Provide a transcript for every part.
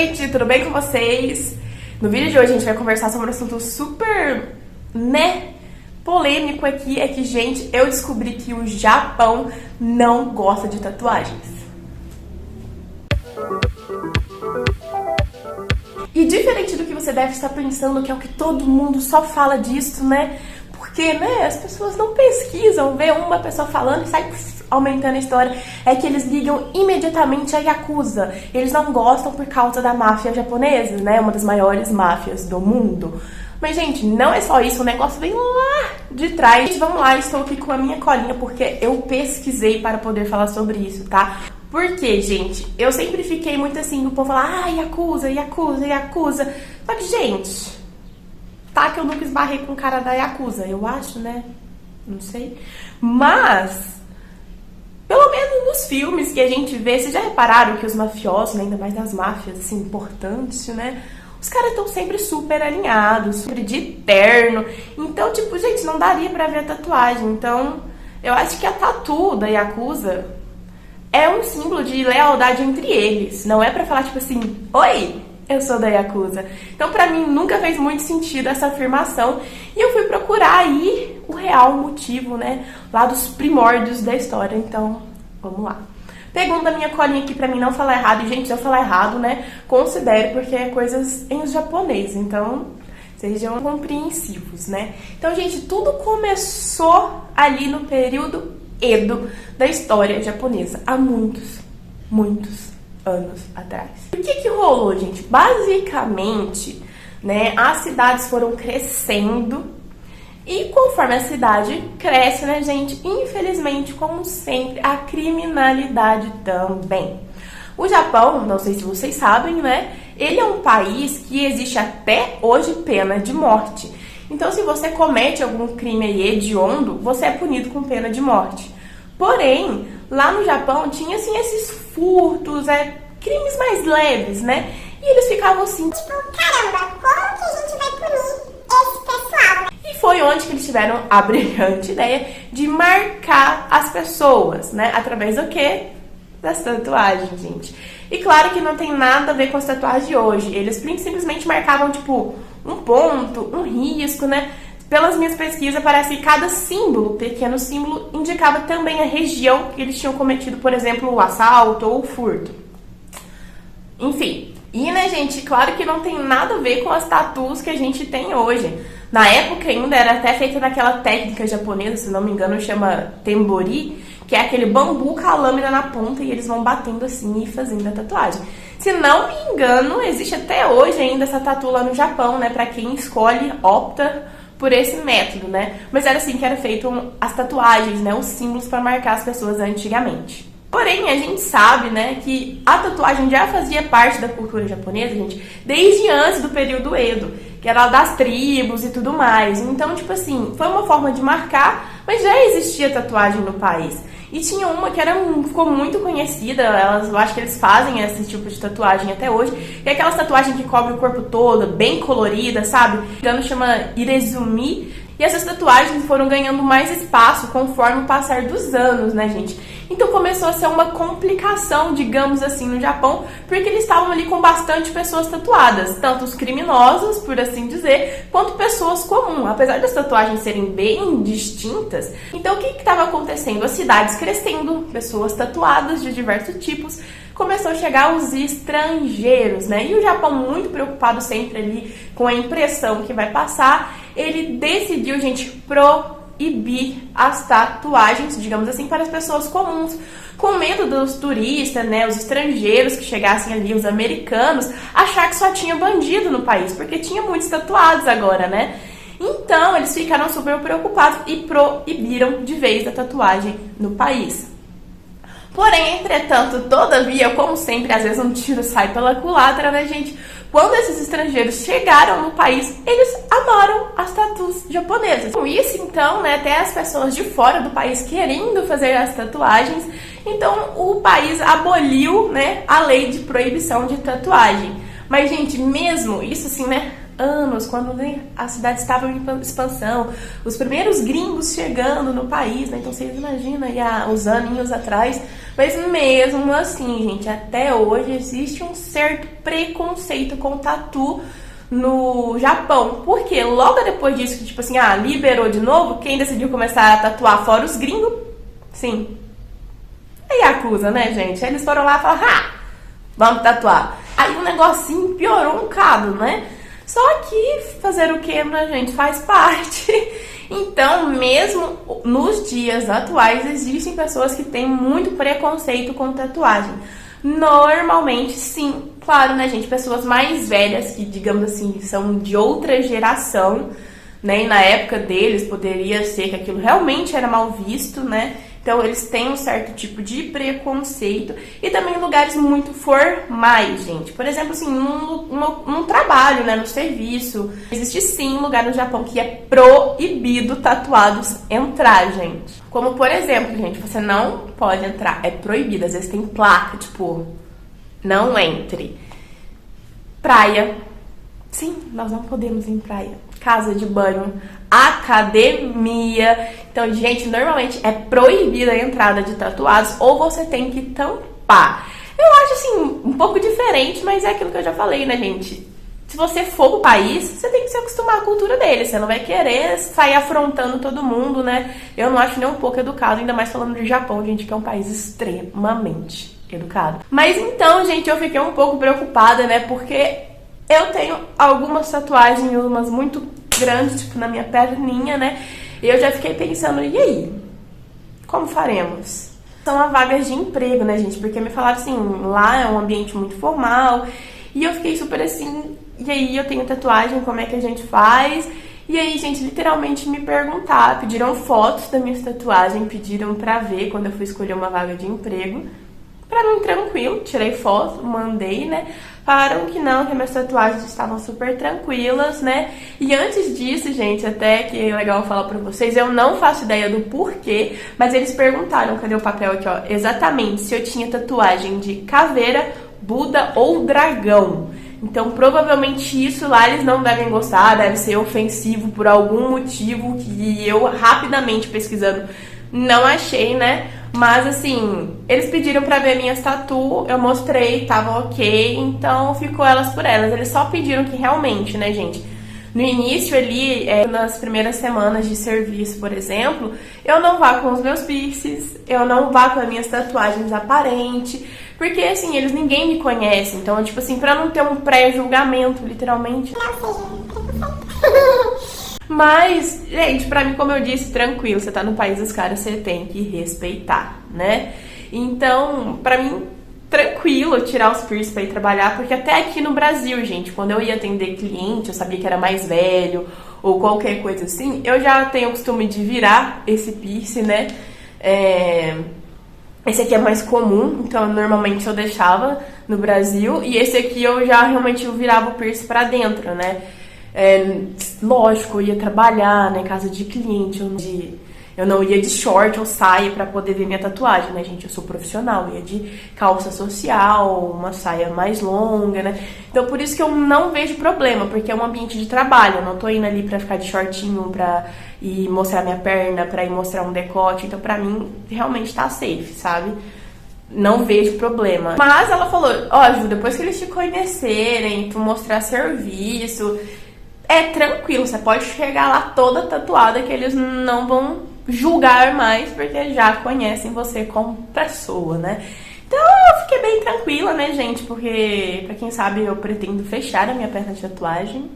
gente, tudo bem com vocês? No vídeo de hoje a gente vai conversar sobre um assunto super, polêmico aqui. É que, gente, eu descobri que o Japão não gosta de tatuagens. E diferente do que você deve estar pensando, que é o que todo mundo só fala disso, né? Porque, as pessoas não pesquisam, vê uma pessoa falando e sai aumentando a história. É que eles ligam imediatamente a Yakuza. Eles não gostam por causa da máfia japonesa, né? Uma das maiores máfias do mundo. Mas, gente, não é só isso, o negócio vem lá de trás. Gente, vamos lá, estou aqui com a minha colinha porque eu pesquisei para poder falar sobre isso, tá? Porque, gente, eu sempre fiquei muito assim, o povo fala, Yakuza, Yakuza, Yakuza. Só que, gente, tá que eu nunca esbarrei com o cara da Yakuza, eu acho, né? Não sei. Mas, pelo menos nos filmes que a gente vê, vocês já repararam que os mafiosos, né, ainda mais das máfias, assim, importantes, né? Os caras estão sempre super alinhados, super de terno. Então, tipo, gente, não daria pra ver a tatuagem. Então, eu acho que a tatu da Yakuza é um símbolo de lealdade entre eles. Não é pra falar, tipo assim, oi, eu sou da Yakuza. Então, pra mim, nunca fez muito sentido essa afirmação. E eu fui procurar aí o real motivo, né? Lá dos primórdios da história. Então, vamos lá. Pegando a minha colinha aqui pra mim não falar errado. E, gente, se eu falar errado, né? Considere, porque é coisas em japonês. Então, sejam compreensivos, né? Então, gente, tudo começou ali no período Edo da história japonesa. Há muitos anos atrás. O que rolou, gente? Basicamente, né, as cidades foram crescendo e conforme a cidade cresce, né, gente, infelizmente, como sempre, a criminalidade também. O Japão, não sei se vocês sabem, né, ele é um país que existe até hoje pena de morte. Então, se você comete algum crime aí hediondo, você é punido com pena de morte. Porém, lá no Japão tinha, assim, esses furtos, crimes mais leves, né? E eles ficavam assim, tipo, caramba, como que a gente vai punir esse pessoal? E foi onde que eles tiveram a brilhante ideia de marcar as pessoas, né? Através do quê? Das tatuagens, gente. E claro que não tem nada a ver com as tatuagens de hoje. Eles simplesmente marcavam, tipo, um ponto, um risco, né? Pelas minhas pesquisas, parece que cada símbolo, pequeno símbolo, indicava também a região que eles tinham cometido, por exemplo, o assalto ou o furto. Enfim. E, né, gente, claro que não tem nada a ver com as tatuas que a gente tem hoje. Na época ainda era até feita naquela técnica japonesa, se não me engano, chama tembori, que é aquele bambu com a lâmina na ponta e eles vão batendo assim e fazendo a tatuagem. Se não me engano, existe até hoje ainda essa tatu lá no Japão, né, pra quem escolhe, opta por esse método, né? Mas era assim que era feito as tatuagens, né, os símbolos para marcar as pessoas antigamente. Porém, a gente sabe, né, que a tatuagem já fazia parte da cultura japonesa, gente, desde antes do período Edo, que era das tribos e tudo mais. Então, tipo assim, foi uma forma de marcar, mas já existia tatuagem no país. E tinha uma que ficou muito conhecida, eu acho que eles fazem esse tipo de tatuagem até hoje, que é aquelas tatuagens que cobrem o corpo todo, bem colorida, sabe? Chama irezumi. E essas tatuagens foram ganhando mais espaço conforme o passar dos anos, né, gente? Então começou a ser uma complicação, digamos assim, no Japão, porque eles estavam ali com bastante pessoas tatuadas, tanto os criminosos, por assim dizer, quanto pessoas comuns. Apesar das tatuagens serem bem distintas, então o que estava acontecendo? As cidades crescendo, pessoas tatuadas de diversos tipos, começou a chegar os estrangeiros, né? E o Japão, muito preocupado sempre ali com a impressão que vai passar, ele decidiu, gente, proibir as tatuagens, digamos assim, para as pessoas comuns, com medo dos turistas, né, os estrangeiros que chegassem ali, os americanos, achar que só tinha bandido no país, porque tinha muitos tatuados agora, né? Então, eles ficaram super preocupados e proibiram de vez a tatuagem no país. Porém, entretanto, todavia, como sempre, às vezes um tiro sai pela culatra, né, gente? Quando esses estrangeiros chegaram no país, eles amaram as tatus japonesas. Com isso, então, né, até as pessoas de fora do país querendo fazer as tatuagens, então o país aboliu, né, a lei de proibição de tatuagem. Mas, gente, mesmo isso assim, né, anos, quando a cidade estava em expansão, os primeiros gringos chegando no país, né? Então vocês imaginam aí há uns aninhos atrás, Mas mesmo assim, gente, até hoje existe um certo preconceito com tatu no Japão. Porque logo depois disso, que tipo assim, liberou de novo, quem decidiu começar a tatuar fora os gringos? Sim. A Yakuza, né, gente? Eles foram lá e falaram, vamos tatuar. Aí o negocinho piorou um bocado, né? Só que fazer o que, né, gente? Faz parte. Então, mesmo nos dias atuais, existem pessoas que têm muito preconceito com tatuagem. Normalmente, sim, claro, né, gente? Pessoas mais velhas, que, digamos assim, são de outra geração, né? E na época deles poderia ser que aquilo realmente era mal visto, né? Então, eles têm um certo tipo de preconceito. E também lugares muito formais, gente. Por exemplo, assim, num trabalho, né, no serviço. Existe, sim, um lugar no Japão que é proibido tatuados entrar, gente. Como, por exemplo, gente, você não pode entrar. É proibido. Às vezes tem placa, tipo, não entre. Praia. Sim, nós não podemos ir em praia. Casa de banho, academia. Então, gente, normalmente é proibida a entrada de tatuados ou você tem que tampar. Eu acho, assim, um pouco diferente, mas é aquilo que eu já falei, né, gente? Se você for pro país, você tem que se acostumar à cultura dele. Você não vai querer sair afrontando todo mundo, né? Eu não acho nem um pouco educado, ainda mais falando do Japão, gente, que é um país extremamente educado. Mas então, gente, eu fiquei um pouco preocupada, né, porque eu tenho algumas tatuagens, umas muito grandes, tipo na minha perninha, né? E eu já fiquei pensando, e aí? Como faremos? São as vagas de emprego, né, gente? Porque me falaram assim, lá é um ambiente muito formal. E eu fiquei super assim, e aí eu tenho tatuagem, como é que a gente faz? E aí, gente, literalmente me perguntaram, pediram fotos da minha tatuagem, pediram pra ver quando eu fui escolher uma vaga de emprego. Pra mim, tranquilo, tirei foto, mandei, né? Falaram que não, que minhas tatuagens estavam super tranquilas, né? E antes disso, gente, até que é legal falar pra vocês, eu não faço ideia do porquê, mas eles perguntaram, cadê o papel aqui, ó? Exatamente, se eu tinha tatuagem de caveira, Buda ou dragão. Então, provavelmente isso lá eles não devem gostar, deve ser ofensivo por algum motivo que eu rapidamente pesquisando não achei, né? Mas assim, eles pediram pra ver minhas tatu, eu mostrei, tava ok, então ficou elas por elas. Eles só pediram que realmente, né, gente? No início ali, nas primeiras semanas de serviço, por exemplo, eu não vá com os meus piercings, eu não vá com as minhas tatuagens aparentes, porque assim, ninguém me conhece, então, tipo assim, pra não ter um pré-julgamento, literalmente. Mas, gente, pra mim, como eu disse, tranquilo, você tá no país dos caras, você tem que respeitar, né? Então, pra mim, tranquilo tirar os piercings pra ir trabalhar, porque até aqui no Brasil, gente, quando eu ia atender cliente, eu sabia que era mais velho ou qualquer coisa assim, eu já tenho o costume de virar esse piercing, né? Esse aqui é mais comum, então normalmente eu deixava no Brasil, e esse aqui eu já realmente virava o piercing pra dentro, né? Lógico, eu ia trabalhar, né, em casa de cliente, eu não ia de short ou saia pra poder ver minha tatuagem, né, gente? Eu sou profissional, eu ia de calça social, uma saia mais longa, né? Então, por isso que eu não vejo problema, porque é um ambiente de trabalho, eu não tô indo ali pra ficar de shortinho, pra ir mostrar minha perna, pra ir mostrar um decote, então pra mim, realmente tá safe, sabe? Não vejo problema. Mas ela falou, Ju, depois que eles te conhecerem, tu mostrar serviço, é tranquilo, você pode chegar lá toda tatuada que eles não vão julgar mais, porque já conhecem você como pessoa, né? Então eu fiquei bem tranquila, né, gente? Porque, pra quem sabe, eu pretendo fechar a minha perna de tatuagem.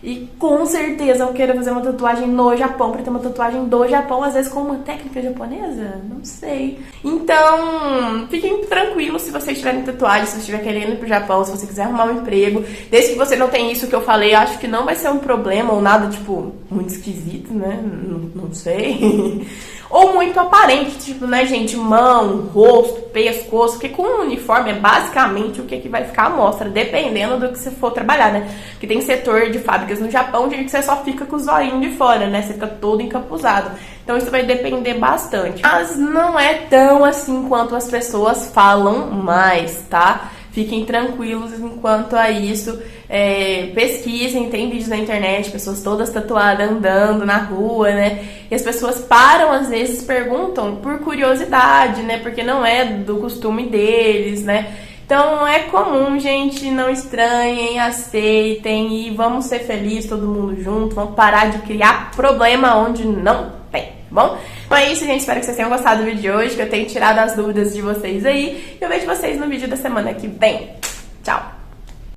E com certeza eu quero fazer uma tatuagem no Japão, pra ter uma tatuagem do Japão, às vezes com uma técnica japonesa, não sei. Então, fiquem tranquilos se vocês tiverem tatuagem, se você estiver querendo ir pro Japão, se você quiser arrumar um emprego. Desde que você não tenha isso que eu falei, acho que não vai ser um problema ou nada, tipo, muito esquisito, né? Não sei. Ou muito aparente, tipo, né, gente, mão, rosto, pescoço, porque com o uniforme é basicamente o que vai ficar à mostra, dependendo do que você for trabalhar, né? Porque tem setor de fábricas no Japão, gente, que você só fica com os olhinhos de fora, né? Você fica todo encapuzado. Então isso vai depender bastante. Mas não é tão assim quanto as pessoas falam mais, tá? Fiquem tranquilos enquanto a isso. Pesquisem, tem vídeos na internet, pessoas todas tatuadas andando na rua, né? E as pessoas param, às vezes, perguntam por curiosidade, né? Porque não é do costume deles, né? Então é comum, gente, não estranhem, aceitem e vamos ser felizes todo mundo junto, vamos parar de criar problema onde não tem, tá bom? Então é isso, gente, espero que vocês tenham gostado do vídeo de hoje, que eu tenho tirado as dúvidas de vocês aí e eu vejo vocês no vídeo da semana que vem.